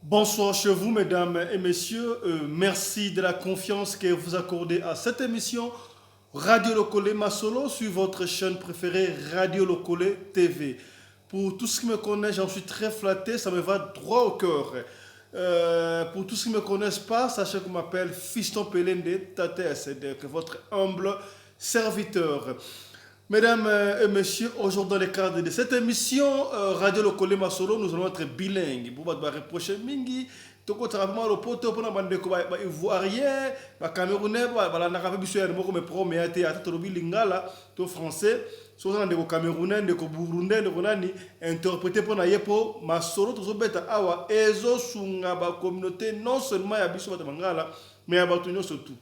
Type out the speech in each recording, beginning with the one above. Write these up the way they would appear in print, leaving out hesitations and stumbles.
Bonsoir chez vous, mesdames et messieurs. Merci de la confiance que vous accordez à cette émission Radio Locole Masolo sur votre chaîne préférée Radio Locole TV. Pour tous ceux qui me connaissent, j'en suis très flatté, ça me va droit au cœur. Pour tous ceux qui ne me connaissent pas, sachez qu'on m'appelle Fiston Pelende Tate SDK, votre humble serviteur. Mesdames et messieurs, aujourd'hui dans le cadre de cette émission Radio Locole Masolo, nous allons être bilingues. Pour vous reprocher Mingi, toko travaillement le poteau pour nous ko ba ivoirien, ba camerounais, ba la nakabe biso ya moko me pro me ate ata to lingala, to français, so na ndeko camerounais, ndeko burundais, ndeko nani interpréter pour na yepo masolo to beta awa ezo sunga ba communauté non seulement ya biso ba mangala, mais ya ba tunyo surtout.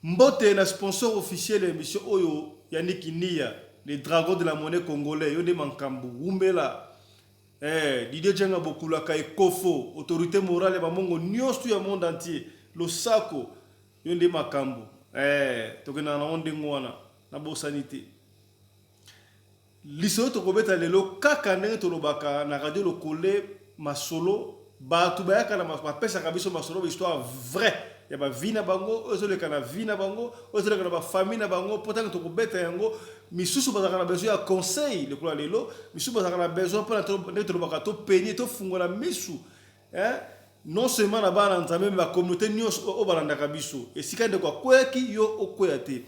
Mbote na sponsor officiel de l'émission Oyo Yannick Nia, les dragons de la monnaie congolais, Yonde Mankambu, Wumbela, Didier Djenga Bokula Kai Kofo, autorité morale Bamongo, Nyos ya monde entier, le Sako, Yonde Makambu, Tokena na onde ngwana, na bo sanité. Liso Tokobeta lelo kakane tolobaka na radio Locole Masolo, ba tubayaka na mapesa kabiso Masolo, histoire vraie. Ya ba vina bango ozole kana vina bango ozole kana ba famille na bango potanga to kubeta yango misusu bazaka na besoin ya conseil le kula lelo misusu bazaka na besoin pour to baka to peigner to fungola misu non seulement na bana nzambe mais la communauté nyos o balanda kabiso esika de kwa kweki yo okoya te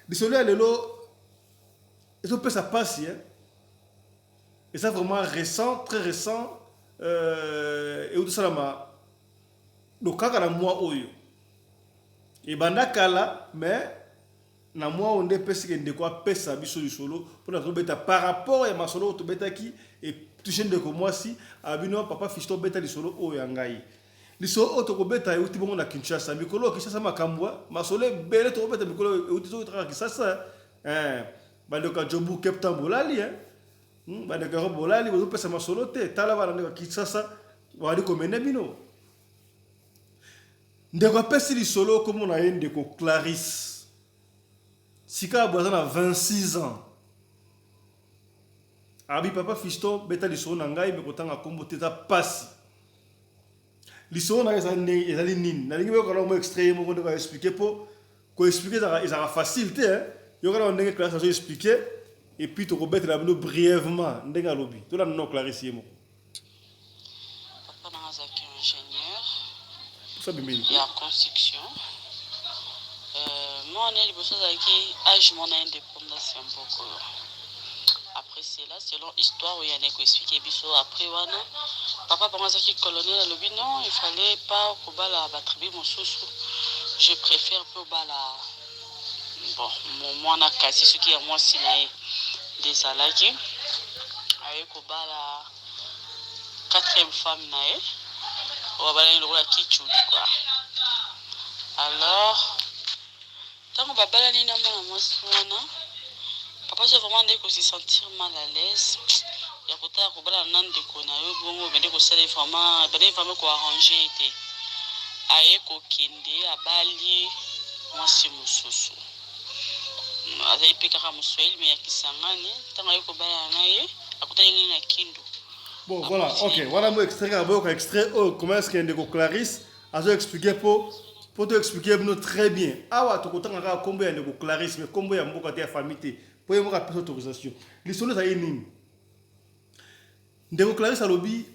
bisolo lelo ezo pesa passe et ça vraiment récent très récent et tout ça ma do kaka na moi oyo et banda kala mais na moi on dépêche que ndeko apesa biso lisolo pour na beta par rapport à masolo to beta ki et toucher ndeko moi si abino papa fisto beta lisolo o yangai lisolo o to ko beta e uti bongo na Kinshasa mikolo Kinshasa makambwa masolo bele to beta mikolo e uti to tra Kinshasa bando ka jobu captain bolali bando ka bolali bo pesa masolo te tala bana ndeko Kinshasa wali ko mena bino. Ndeko apesi lisolo comme on a eu ndeko Clarisse. Sika boza na 26 ans. Abi papa Fiston beta lisolo na ngai me kotanga kombo teta pasi. Lisolo na ezali nini? Na lingi ko mo extrait mo ko expliquer po ko expliquer ça facile te Yo kana ndenge Clarisse a expliquer et puis to ko beta la bino brièvement ndenge lobi. To la no Clarisse yemo. Papa na zaki ingénieur. Il y a construction. Moi, on est les âge mon indépendance un peu. Après cela, selon l'histoire où il y a un expliqué après wana papa qui colonel le non, il fallait pas pour la tribu mon sousou. Je préfère pour la bon moi na kasi ce qui est moi si des alaki avec la quatrième femme nae. Alors, tant que papa n'a papa j'ai vraiment dit que se sentir mal à l'aise. Il y a côté à Kobala nan de Konayo, bon, mais de Kossele vraiment, ben vraiment quoi arranger était. Aye Kokende, à Bali, moi c'est mon sousou. Azaï Pekara Moussoil, mais il y a qui s'engane, tant que Kobala naye, à côté de la Kindu. Bon, voilà, ok. Voilà mon extrait, extrait. Oh, comment est-ce qu'il y a une Clarisse a expliqué pour te expliquer très bien. Ah, ouais, tu as combien de Clarisse, mais combien de gens famille pour y avoir plus d'autorisation. L'histoire, ça y est, nini. De Clarisse a lobby.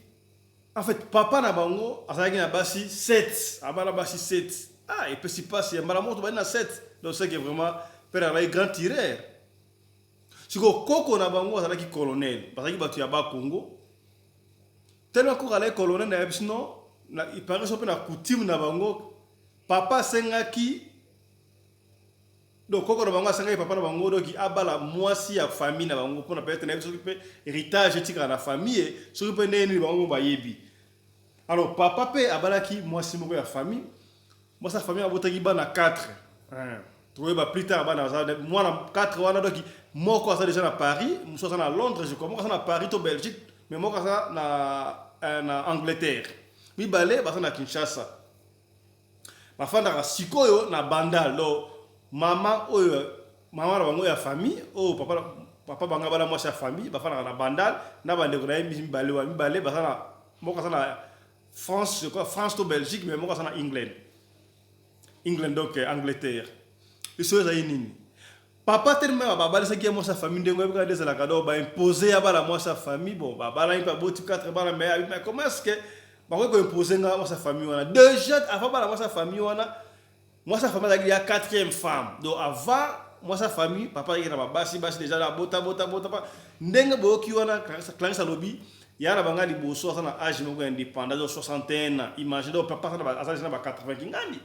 En fait, papa na bango, a na basi 7. Abana basi 7. Ah, et puis si passe, il y a malamoto, il y a 7. Donc, c'est que vraiment, père a grand tireur. Si Koko na bango, a qui colonel. Parce que tu as bas Congo. Tellement qu'on a colonel na yabisno, il paraît que na coutume na bango, papa sengaki, donc koko na bango sengaki papa na bango donc abala mwasi ya famille na bango pour na peut-être na s'occuper héritage tika na famille, s'occuper neni bango ba yebi. Alors papa pe abalaki mwasi moko ya famille, moi sa famille abotaki bana 4. Trouvé ba plus tard bana moi na 4 wana donc moko ça déjà na Paris, moi ça na Londres, je commence na Paris to Belgique, mais moi ça na Angleterre. Mi balé basa na Kinshasa. Bafanda sikoyo na bandal lo mama oyo mama na bango ya famille o papa banga bala moi sa famille bafanda na bandal na bande ko na mi balé basa na moka sana France, je crois, France to Belgique, mais moi, c'est en England. England, donc Angleterre. Et ce, c'est nini. Papa tellement babali c'est qui moi sa famille de moi regarder c'est la cadeau ba imposer à bala moi sa famille bon babala il pas beau 4 bala mais comment est-ce que ba ko imposer nga moi sa famille on a déjà avant bala moi sa famille on a moi sa famille il y a quatrième femme donc avant moi sa famille papa il na basi déjà la bota ndenge bo ki on a Clarisse lobby il y a la banga li boso sana âge mo indépendant de 61 ans imagine donc papa sana ba 80 kingani.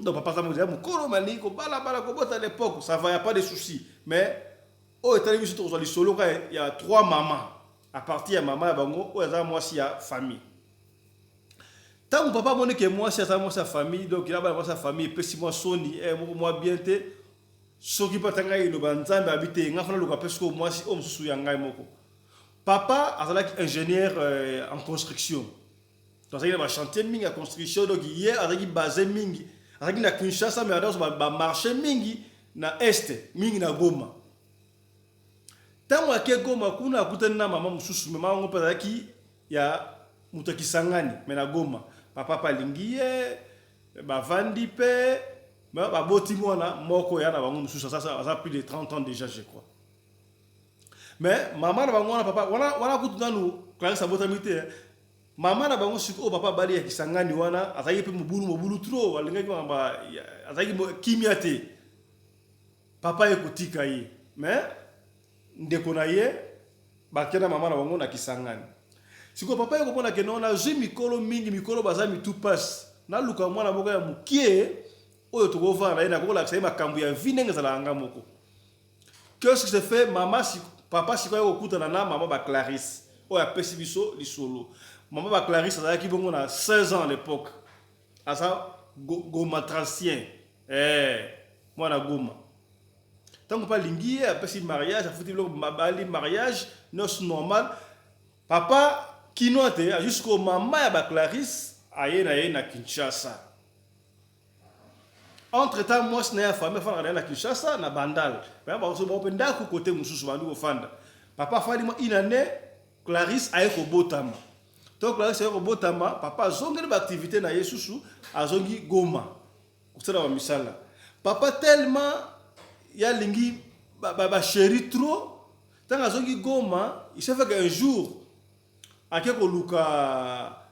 Donc papa ça me dit mon colo maliko bala ko bota à l'époque ça va y a pas de souci mais oh étant donné surtout sur solo il y a 3 mamans à partir de maman bango oh ça moi si ya famille tant mon papa mon que moi si ça moi sa famille donc il a ba sa famille pe si moi soni moi bien te soki patanga ilo banzambe habiter ngafana lo kapes ko moi si homme sous ya ngai moko papa azalaki ingénieur en construction donc il va chantier mingi à construction donc hier azalaki basé mingi azalaki na Kinshasa mais adazo ba marché mingi na este mingi na Goma tango ake Goma kuna akutana na mama mususu mama ngo azalaki ya muto Kisangani mais na Goma papa palingiye bavandi pe ba boti mwana moko ya na bango mususu ça plus de 30 ans déjà je crois mais maman na bango na papa wana kutuna nu Clarisse abotamite maman na bango siko papa bali ya Kisangani wana azaki pe mobulu trop walingaki ba azaki kimia te papa ekotika ye mais ndeko na ye bakena maman na bango na Kisangani siko papa yeko mona ke non na zui mikolo mingi mikolo bazami tout passe na luka mwana moko ya mukie oyo tokovana ye na kola kisa makambo ya vinenge zala anga moko qu'est-ce qui se fait maman si papa siko yeko kutana na maman ba Clarisse oyo apesi biso lisolo. Maman ba Clarisse azalaki bongo na 16 ans à l'époque. Asa Goma Tracien. Moi na Goma. Tant que pas lingi apesi mariage, a foutu le mariage, non normal. Papa kinote jusqu'au maman ya ba Clarisse aye na Kinshasa. Entre temps moi na ya famille fana na Kinshasa na Bandal. Ba ba so ba penda ku côté mususu bandu ko fanda. Papa fali mo inane Clarisse aye ko botama. Donc là c'est robotama papa zongi ba activité na Yesusu azongi Goma kusala wa misala papa tellement ya lingi ba chéri trop tant azongi Goma il s'est fait qu'un jour akeko luka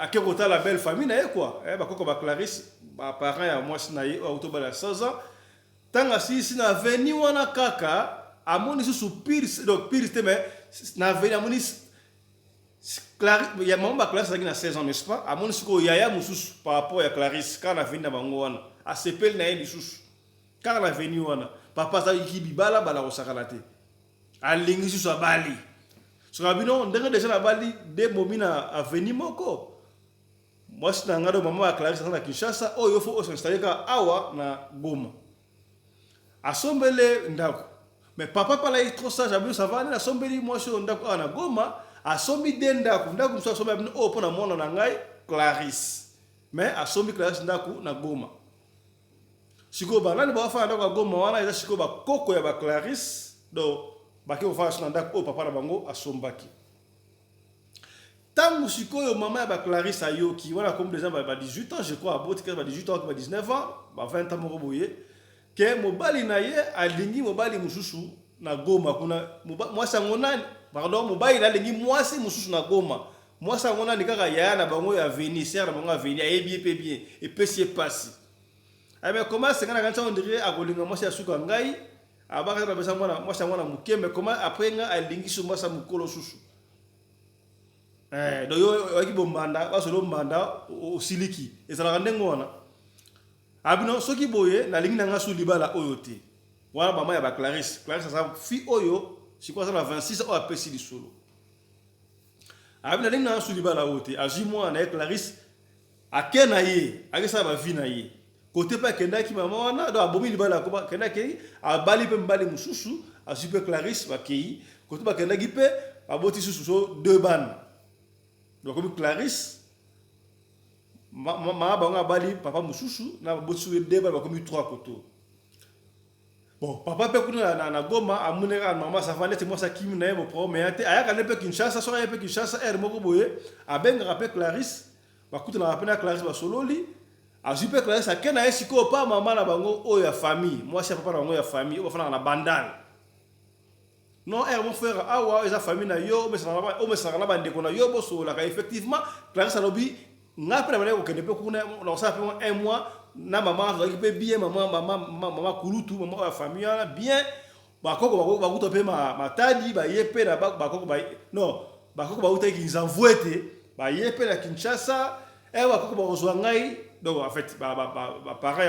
akeko ta la belle famille na quoi ba koko ba Clarisse ba parents ya moi na ye auto ba 16 ans tant asi na veni wana kaka amoni susu pire donc pire mais na veni amoni il y a maman Clarisse qui a 16 ans n'est-ce pas à mon siko yaya mususu par rapport à Clarisse quand la venu na bango wana a sepel na ye lisusu quand la venu wana papa za ki bibala bala ko sakalate a lingi susu abali so kabino ndenge déjà na bali de momina a venu moko moi c'est na ngado maman Clarisse na Kinshasa oh yo faut s'installer ka awa na Goma asombele ndako mais papa pala est trop sage abino ça va na sombeli moi so ndako na Goma asombi denda ndako mso asombi abino o pona mona na ngai Clarisse mais asombi Clarisse ndako na Goma siko banani ba fa ndako Goma wana eza siko ba koko ya ba Clarisse do ba ke fa na ndako o papa na bango asombaki tangu siko yo mama ya ba Clarisse ayoki wana comme des gens ba 18 ans je crois aboti ba 18 ans ba 19 ans ba 20 ans moko boye ke mobali na ye alingi mobali mususu na Goma kuna moi sangona pardon mobali na lingi mwasi mususu na Goma moi sangona nikaka ya na bango ya venir na bango ya venir et bien et pesi passe mais comment c'est kana kanza on dirait akolinga mwasi ya suka ngai abaka na besa mwana mwasi mwana mukembe comment après nga alingi so mwasa mukolo susu do yo ki bombanda ba so bombanda o siliki ezala ndengo wana abino soki boye na lingi na nga su libala oyo te wana mama ya ba Clarisse sa fi oyo sikoza na 26 ans apesi lisolo abina lingi na su libala ote aji moi na Clarisse akena ye akesa ba vi na ye côté pa kenda ki mama wana do abomi libala ko kenda ke abali pe mbali mususu asupe Clarisse ba kei côté ba kenda ki pe aboti susu so deux ban donc comme Clarisse mama bango abali papa mususu na botsu deux ban ba comme trois koto bon papa pe kuna na Goma amunera maman ça va net moi ça kimi na yebo pro mais aya kana pe Kinshasa so aya pe Kinshasa moko boye abenga rappel Clarisse ba kutu na rappel Clarisse ba sololi azupe Clarisse akena esiko pa maman na bango o ya famille moi c'est papa na bango ya famille o fana na bandal non mon frère awa eza famille na yo mais ça na bande ko na yo bo so la effectivement Clarisse alobi ngapela bana ko kende pe kuna na ça fait un mois na maman va bien maman kulutu maman la famille bien bakoko bakuto pe matadi ba yepe na bakoko ba non bakoko ba uta ki zanvoete ba yepe na Kinshasa bakoko ba kozwa ngai donc en fait pareil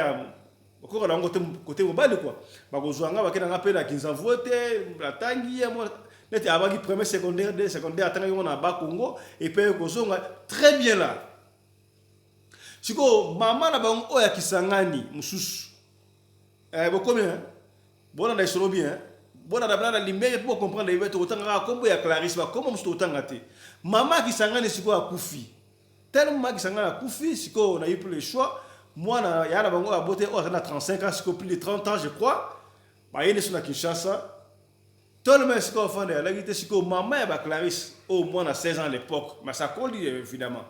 bakoko na côté mobile quoi ba kozwa ngai bakena ngape na kinzanvoete la tangi moi neti abaki premier secondaire de secondaire atanga yo na ba Congo et pe kozonga très bien là. Siko maman na bango oya Kisangani mususu bokomi bona na isolo bien bona na bana limere pour comprendre les beto otanga kombo ya Clarisse ba kombo musu otanga te maman Kisangani siko akufi tellement Kisangani akufi siko na eu plus le choix moi na ya na bango abote o na 35 ans siko plus de 30 ans je crois ba yene sur na Kinshasa tout le monde siko fande la gite siko maman ya ba Clarisse au moins na 16 ans à l'époque mais ça colle évidemment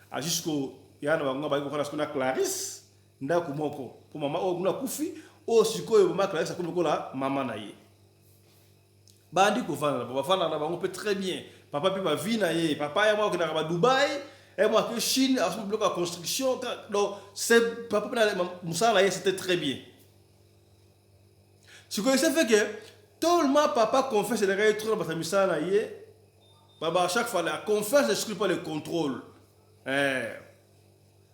à jusqu'au yana bango ba ko na Clarisse ndako moko pour maman o na kufi o sikoyo maman Clarisse ko la maman na ye bandi ko fana na bango peut très bien papa pe ba vie na ye papa ya moi ko na ba Dubaï et moi que Chine a son bloc à construction donc c'est papa na musala ye c'était très bien sikoyo ça fait que tout le monde papa confesse les gars trop ba musala ye baba à chaque fois la confiance n'exclut pas le contrôle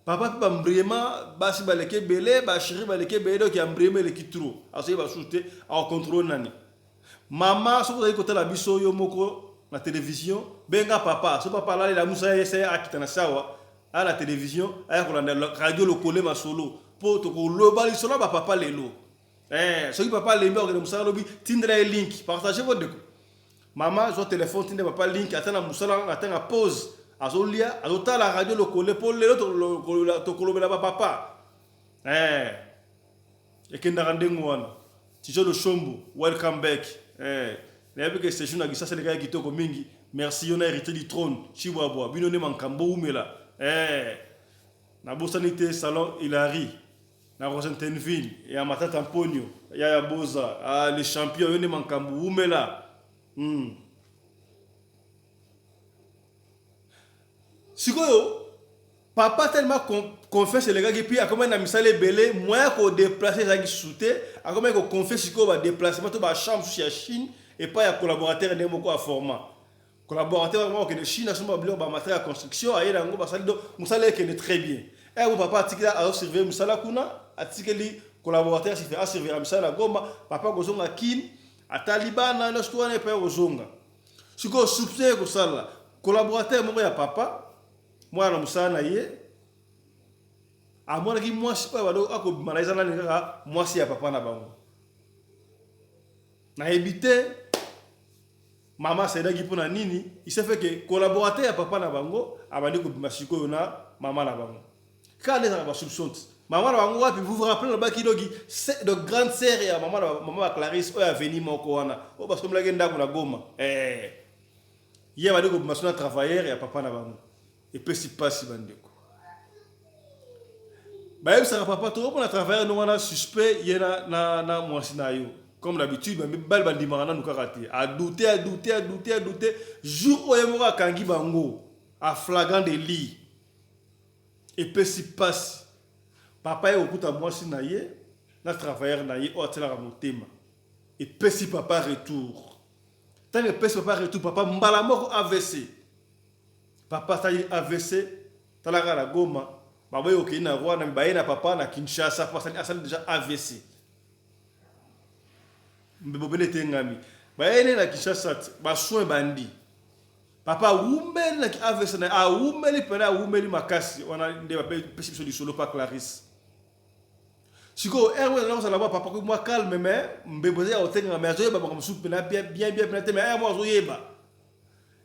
papa peut vraiment basi baleke belé ba chéri baleke belé donc ya mbrema le kitro aso ba shooter à contrôle nani maman so ko côté la biso yo moko na télévision benga papa so papa là la musa essaye akitana sawa à la télévision aya ko la radio lokole ma solo pour to ko lobali solo ba papa lelo so ki papa lembe ko musa lobi tindra link partager votre maman zo téléphone tindra papa link atana musala atana pause azolia azota la radio lokole pour lelo to kolobela papa ekenda randengo wana tijo lo shombo welcome back n'avez que c'est journée ça c'est les gars qui toko mingi merci on a hérité du trône chibwabwa binone mankambo umela na bosanité salon Hilary na Rosentenville et à Matata Mponyo ya boza les champions yone mankambo umela sikoyo papa tellement confesse les gars et puis a comment na misale belé moyen ko déplacer ça qui souté a comment ko confesse sikoyo ba déplacement to ba chambre chez Chine et pas ya collaborateur de moko a format collaborateur vraiment que de Chine a son ba ba matériel de construction a yela ngo ba sali do musale que très bien et mon papa atikila a servir musala kuna atikeli collaborateur si fait a servir musala Goma papa gozonga kin a talibana na sto na pa gozonga sikoyo soupçon ko sala collaborateur moko ya papa moi na musana ye a moi ki moi si pas bado ako malaisa na nga moi si ya papa na bango na éviter maman c'est dagi pona nini il s'est fait que collaborateur ya papa na bango abandi ko masiko na maman na bango quand les ba soupçon maman na bango wapi vous vous rappelez le baki dogi de grande sœur ya maman Clarisse o ya veni moko wana o parce que mlage ndako na Goma ye badi ko masona travailleur ya papa na bango et puis si pas si bandeko ba ça papa trop pour travailler nous on a suspect yena na mwasi na yo comme d'habitude mais bal bandi marana nous karaté a douter jour où yemo kangi bango a flagrant délit et puis si pas papa est au coup à mwasi na ye na travailleur na ye o tela motema et puis si papa retour tant que papa retour papa mbala moko AVC papa ça AVC talaka la Goma baba yo kina Rwanda mbaye na papa na Kinshasa parce que asali déjà AVC mbebobele tengami baye na Kinshasa ba soin bandi papa umeli na AVC na umeli pena umeli makasi wana nde ba pesi du solo pa Clarisse siko erwe na sala papa ko moi calme mais mbeboze ya otenga mais azoyeba ba msupe na bien pena mais moi azoyeba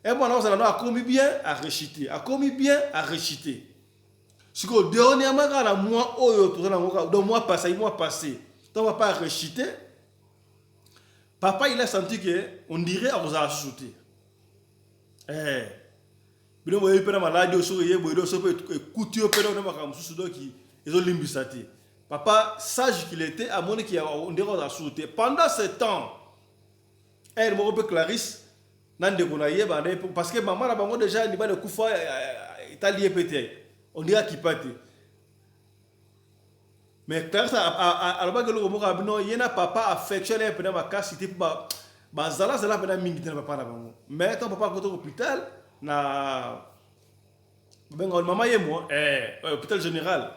et moi non ça a commis bien à réciter a commis bien à réciter ce que dernièrement quand la mois oyo tout ça donc mois passé donc on va pas réciter Papa, il a senti que on dirait à vous ajouter. Bino mo yepena maladi oso ye boido so peut écouter opéra na makamu susu qui ils ont limbisati. Papa sage qu'il était à mon qui on dirait à ajouter. Pendant ce temps, elle mo pe Clarisse nande ko na ye ba parce que maman na bango déjà ni ba de kufa italien pété. On dirait qu'il pate. Mais Clarisse alors ba que le mo ka bino yena papa affectionné pe na makasi ba bazala zala pe na mingi na papa na bango. Mais ton papa ko to hôpital na benga maman et moi hôpital général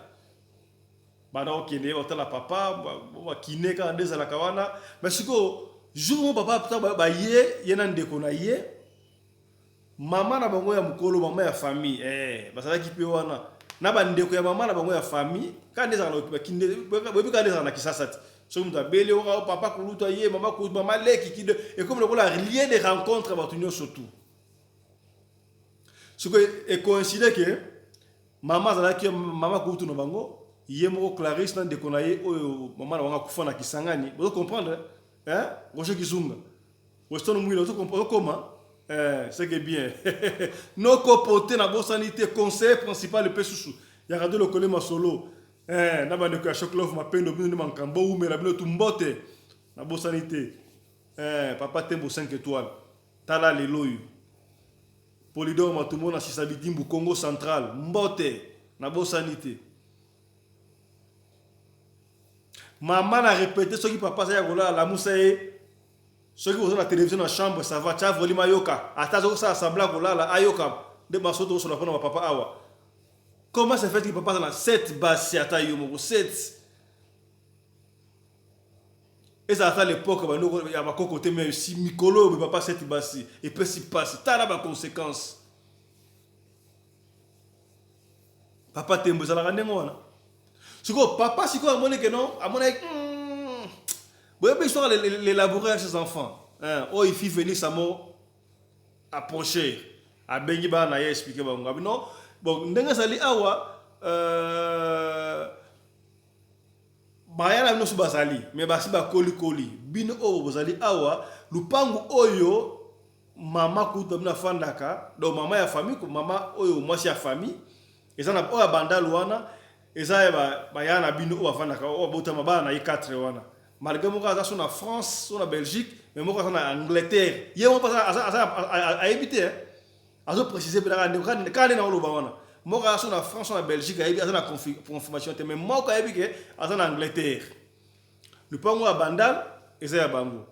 bana okende hôtel papa ba kiné ka ndeza la kawana mais siko jour mon papa ba ye na ndeko na ye maman na bango ya mukolo maman ya famille basala ki pe wana na ba ndeko ya maman na bango ya famille ka ndeza na kinde bobi ka ndeza na kisasati so mta bele o papa kuluta ye maman leki kide et comme le lien de rencontre ba tunyo surtout. Ce qui est coïncidé que maman zalaki maman kutu no bango yemo Clarisse na ndeko na ye oyo maman na wanga kufa na Kisangani vous comprendre Roger Kizunga Weston Mwilo vous comprendre comment c'est que bien nos copotés na bonne sanité conseiller principal le pesusu ya radio le Kolé Masolo na ba ndeko ya Choklov mapendo bino mankambo ou mela bino tumbote na bonne sanité papa Tembo 5 étoiles tala leloyu Polydor Matumo na Sisabidimbu Congo central mbote na bonne sanité. Maman a répété ce qui papa ça ya la musae ce qui vous la télévision dans la chambre ça va tu as volé mayoka atazo ça sembla la ayoka de masoto sur la pona papa awa. Comment ça fait que papa dans 7 basi atayo mo 7 et ça à l'époque il y a pas côté mais si Mikolo mais papa 7 basi et puis si passe t'as la conséquence. Papa Tembo ça la rendre moi. Siko papa siko a monné que non à mon avis bon histoire l'élaborer avec ses enfants oh il fit venir sa mot approcher a bengi ba na expliquer ba non bon ndenga sali awa bayala no subazali mais basi ba koli bino o bozali awa lupangu oyo mama kuta na fandaka do mama ya famille ko mama oyo mwasi ya famille ezana oya bandal wana ezaya bayana bino o fandaka o botama ba na 4 wana malgré mo ka na France ou na Belgique mais mo ka na Angleterre yemo pas a éviter azo préciser bela quand na lo ba wana mo ka na France ou na Belgique a éviter na confirmation mais mo ka éviter na Angleterre le pango a bandal ezaya bango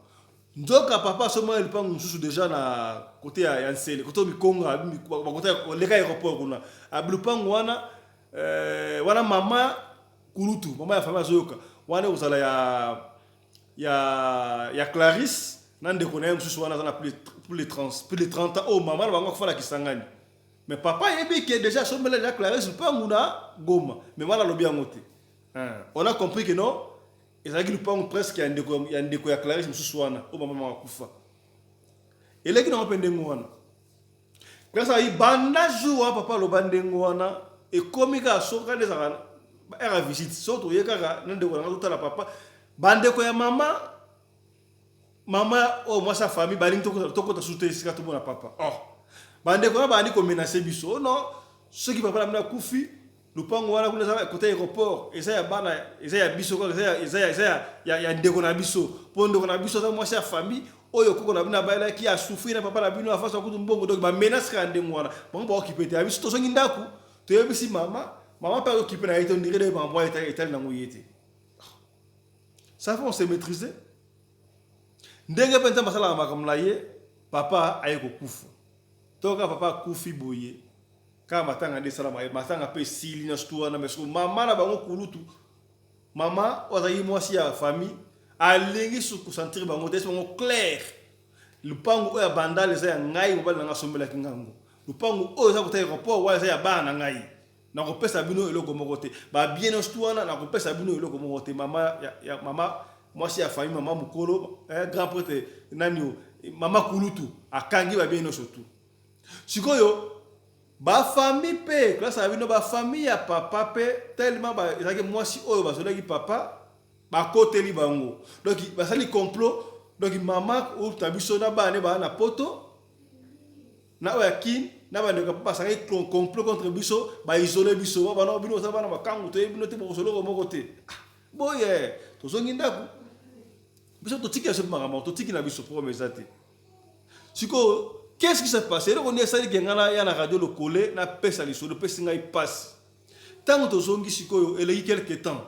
ndoka papa soma le pango mususu déjà na côté ya Nsele côté Mikonga côté leka aéroport kuna ablu pango wana wana mama kulutu mama ya famille azoyoka wana uzala ya Clarisse nande konaye mususu wana za plus de 30 ans oh maman bango kufala Kisangani mais papa yebi que déjà somela ya Clarisse le pango na Goma mais wala lobi yangote on a compris que non ezaki le pango presque ya ndeko ya Clarisse mususu wana o maman wakufa eleki na pendengo wana grâce à ibanda jour papa lo bandengo wana et comme il a soka des era visite soto yekaka nande ko ngata la papa bandeko ya mama o moi sa famille balingi toko ta soutenir sika to bona papa bandeko na bandi ko menacer biso non ceux qui papa na kufi lupango wana kuna za côté aéroport ezaya bana ezaya biso ko ezaya ya ndeko na biso pondo ko na biso za moi sa famille oyo koko na bina baila ki a souffrir na papa na bino afasa ko mbongo donc ba menace ka ndemo wana bon ba occupé ta biso to songi ndaku to yebisi mama pas occupé na ito ndire ba mboya etal na ngoyete ça faut se maîtriser ndenge penta masala makamla ye papa ayeko kufu toka papa kufi boye kama matanga de salama matanga pe sili na stua na mesko mama na bango kulutu mama ozayi mwasi ya famille alingi su concentrer bango des bango clair le pango oya bandale za ngai mobali na ngasombela kingango le pango oyo za kota aéroport wa za ya bana ngai na kopesa bino eloko moko te ba bien ostuana na kopesa bino eloko moko te mama ya mama mwasi ya famille mama mukolo grand prêtre nani mama kulutu akangi ba bien surtout sikoyo ba famille pe classe abino ba famille ya papa pe tellement ba ezaki mwasi oyo bazolaki papa ba koteli bango donc basali complot Donc maman ou tabiso na ba ne ba na poto na oya kin na ba ne ka pasa ngai complot contre biso ba isoler biso ba na bino sa ba na makangu te bino te bo solo ko moko te boye to zongi ndaku biso to tiki aso mama to tiki na biso pour mesate siko qu'est-ce qui s'est passé on est sali ngana ya na radio le coller na pesa lisolo pesa ngai passe tant to zongi siko eleki quelque temps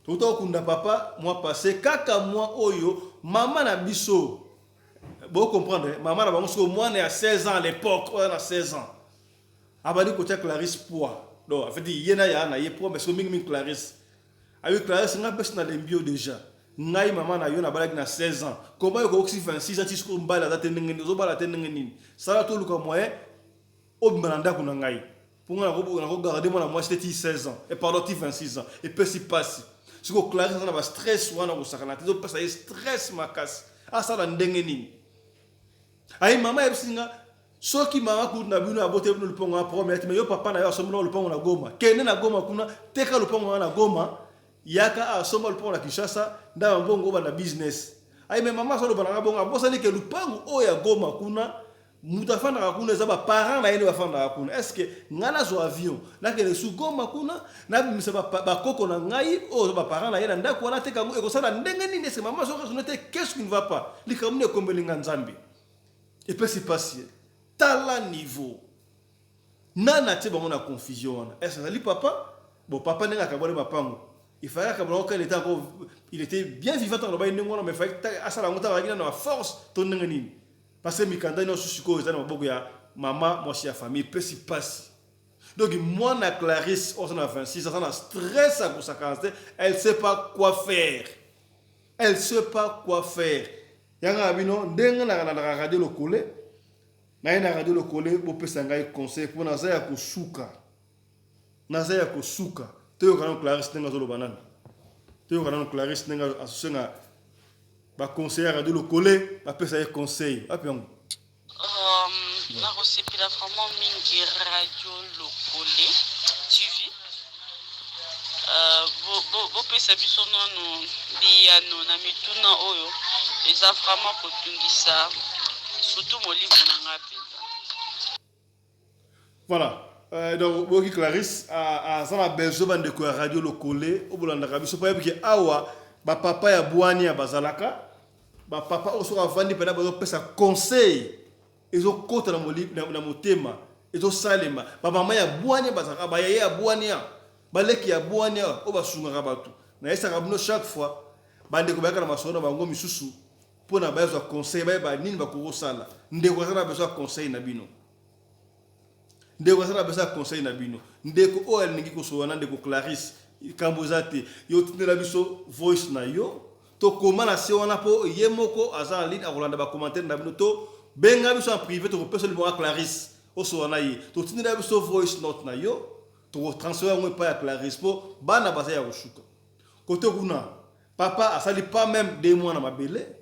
to kunda papa moi passé kaka moi oyo maman na biso. Vous comprenez, maman a moi à 16 ans à l'époque, on a 16 ans. Abadi côté Clarisse poids. Donc en fait il y en a y poids mais c'est mingi Clarisse. Avec Clarisse on a besoin de l'embio déjà. Ngai maman na yo na balaki na 16 ans. Comment yo ko 26 ans tisiko mbala date ngeni zo bala tene ngeni. Sala to luka moyen o mbanda kuna ngai. Pour na ko garder moi na moi c'était 16 ans et pardon 26 ans et puis si passe. Siko Clarisse on a ba stress wana ko sakana. Tezo passa stress makas. Ah ça la ndengeni. Aïe maman ebsinga soki mama kuna bino abote bino lupongo promet mais yo papa na yo asomba lupongo na Goma kene na Goma kuna teka lupongo na Goma yaka asomba lupongo na Kinshasa nda mbongo ba na business aïe mais maman so lobana bongo abosani ke lupongo o ya Goma kuna mutafanda kuna za ba parents na yene bafanda kuna est-ce que ngana zo avion na ke su Goma kuna na bimisa ba koko na ngai o ba parents na yena ndako na teka ngo ekosala ndenge nini est-ce que maman so resonete qu'est-ce qui ne va pas likamune kombelinga nzambi. Et puis c'est passé. Tala niveau. Nana te bango na confusion. Est-ce que ça dit papa? Bon papa n'est pas ma pango. Il fallait que il était bien vivant dans le bain n'engona mais fallait à ça la monta la na force ton ngeni. Parce que mikanda no susiko ezana maboko ya maman moi chez la famille peut s'y passer. Donc moi na Clarisse on a 26 ans on a stress à sa caractère, elle sait pas quoi faire. Elle sait pas quoi faire. Yanga bino ndenga na radio le coller na radio le coller bo pesa ngai conseil pour na ya kosuka to kana Clarisse ndenga zo lo banana to kana Clarisse ndenga asenga ba conseiller radio le coller ba pesa conseil apiango na resepila vraiment mingi radio le coller TV bo pesa biso no liano na mituna oyo eza vraiment kotungisa surtout molimo na ngapi. Voilà. Donc boki Clarisse a ça besoin de quoi radio le coller au bolanda biso pa yebiki awa ba papa ya bwani ya bazalaka ba papa oso avandi pena bazo pesa conseil ezo kota na molimo na motema ezo salema ba mama ya bwani bazalaka ba ya bwani ya baleki ya bwani o basunga batu na esa kabino chaque fois bande ko bakala masona bango misusu pour na besoin conseil ba nini ba ko sala ndeko sana besoin conseil na bino ndeko sana besoin conseil na bino ndeko o el ningi ko so na ndeko Clarisse kambozate yo tinela biso voice na yo to koma na se wana po yemoko aza en ligne a rolanda ba commentaire na bino to benga biso en privé to personne mo Clarisse o so na yi to tinela biso voice note na yo to transfert mo pa ya Clarisse po bana basa ya rushuka côté kuna papa a sali pas même 2 mois na mabele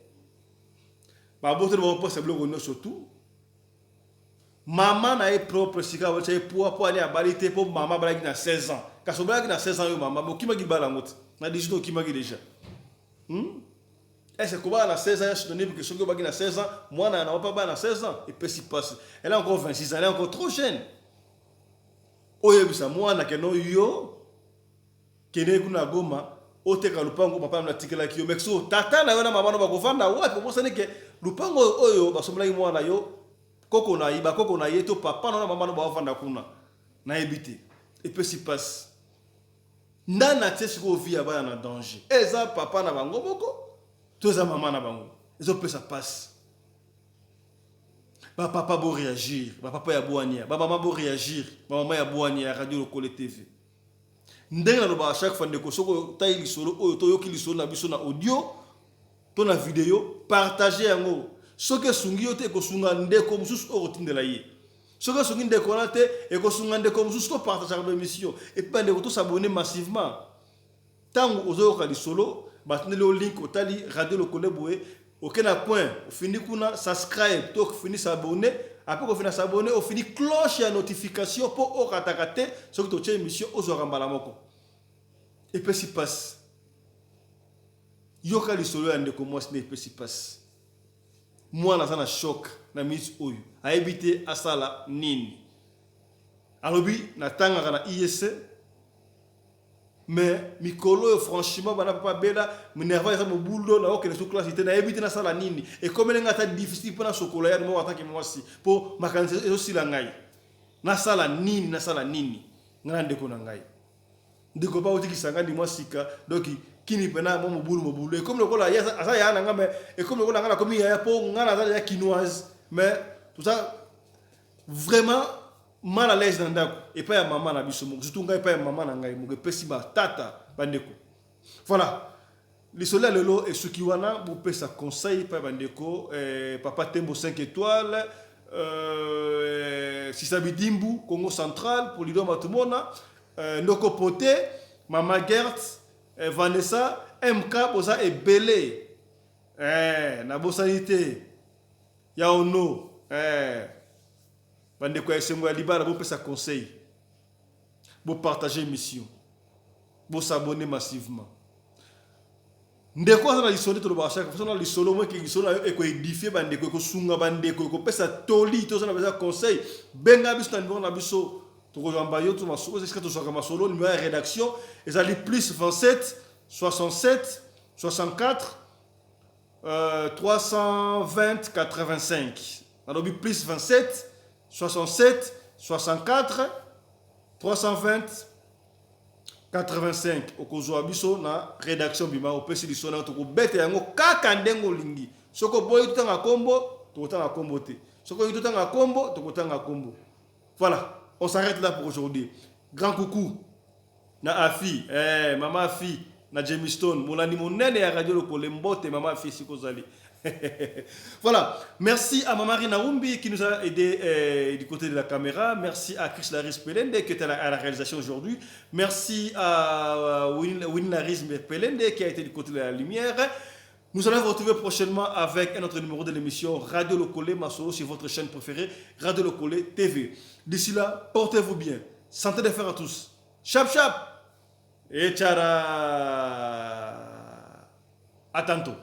ba bote mo po se bloco no surtout maman na e propre sika wa chay po ali abalite po maman balaki na 16 ans kaso balaki na 16 ans yo maman mo kimaki bala ngote na dijito kimaki déjà est-ce que na 16 ans je donne que ce que balaki na 16 ans moi na pas ba na 16 ans et puis s'y passe elle a encore 26 ans elle est encore trop jeune oye bisa moi na keno yo kene kuna Goma oteka lupango papa na tikela kiyo mexo tata na yo na mama no bakovanda wapi bo sane ke lupango oyo basomla mwana yo koko na iba koko na yeto papa na mama no bavanda kuna na ebité et puis s'y passe ndana tsiko vie aba na danger eza papa na bango boko toza mama na bango ezo peut ça passe ba papa bo réagir ba papa ya boania ba mama bo réagir ba mama ya boania radio le Coller TV ndenga no ba chaque fois ndeko soko tayi solo oyo to yoki lisolo na biso na audio to na vidéo partager yango soke sungi yote ko sunga ndeko mususu o tindela ye soke sungi ndeko na te e ko sunga ndeko mususu to partager l'émission et puis ndeko to s'abonner massivement tango ozo ka lisolo ba tindelo link otali radio le Coller boé aucun point au fini kuna subscribe to fini s'abonner après qu'on finit s'abonner on finit cloche à notification pour au katakate ce que tu as émission aux orambala moko et puis s'y passe yoka lisolo ande ko moi ce n'est pas s'y passe moi naza na choc na minute oyo ayebi asala nini alobi natangaka na IEC mais mikolo franchement bana papa bela minerva eza mobulo na okene sur classe na yebi na sala nini et comme les ngata difficile pour na sokola ya mo ataki moi si pour makanisa aussi la ngai na sala nini ngana ndeko na ngai ndiko ba otiki sanga ndi moi sika donc kini pena mo mobulo et comme le kola ya asa ya na ngame et comme le kola ngana comme ya po ngana za ya quinoise mais tout ça vraiment mal à l'aise dans ndako et pas ya maman na biso mo surtout ngai pas ya maman na ngai mo ke pesi ba tata bandeko voilà le soleil lelo et sukiwana bo pesa conseil pa bandeko papa Tembo 5 étoiles Sisabidimbu Congo central pour lido matumona ndoko poté mama Gert Vanessa MK boza ebele na bosanité ya ono bande kwa esengo ya libala bo pesa conseil bo partager émission bo s'abonner massivement ndeko za na lisolo to ba chaque fois na lisolo mo ki lisolo e ko édifier bande ko sunga bande ko pesa toli to za na pesa conseil benga biso na biso to ko jamba yo to masolo c'est ce que to saka masolo numéro de rédaction et ali plus 27 67 64 320 85 alors plus 27 67 64 320 85 okozwa biso na rédaction bima opesi lisona to ko bete yango kaka ndengo lingi soko boy tutanga kombo to kotanga kombo te soko tutanga kombo to kotanga kombo voilà on s'arrête là pour aujourd'hui grand coucou na Afi mama Afi na Jamie Stone molani monene ya radio lokole mbote mama Afi sikozali. Voilà, merci à Mama Rina Rumbi qui nous a aidé du côté de la caméra. Merci à Chris Laris Pelende qui est à la réalisation aujourd'hui. Merci à Win Laris Pelende qui a été du côté de la lumière. Nous allons vous retrouver prochainement avec un autre numéro de l'émission Radio Lokole Masolo sur votre chaîne préférée Radio Lokole TV. D'ici là, portez-vous bien. Santé de fer à tous. Chap chap et tchara. À tantôt.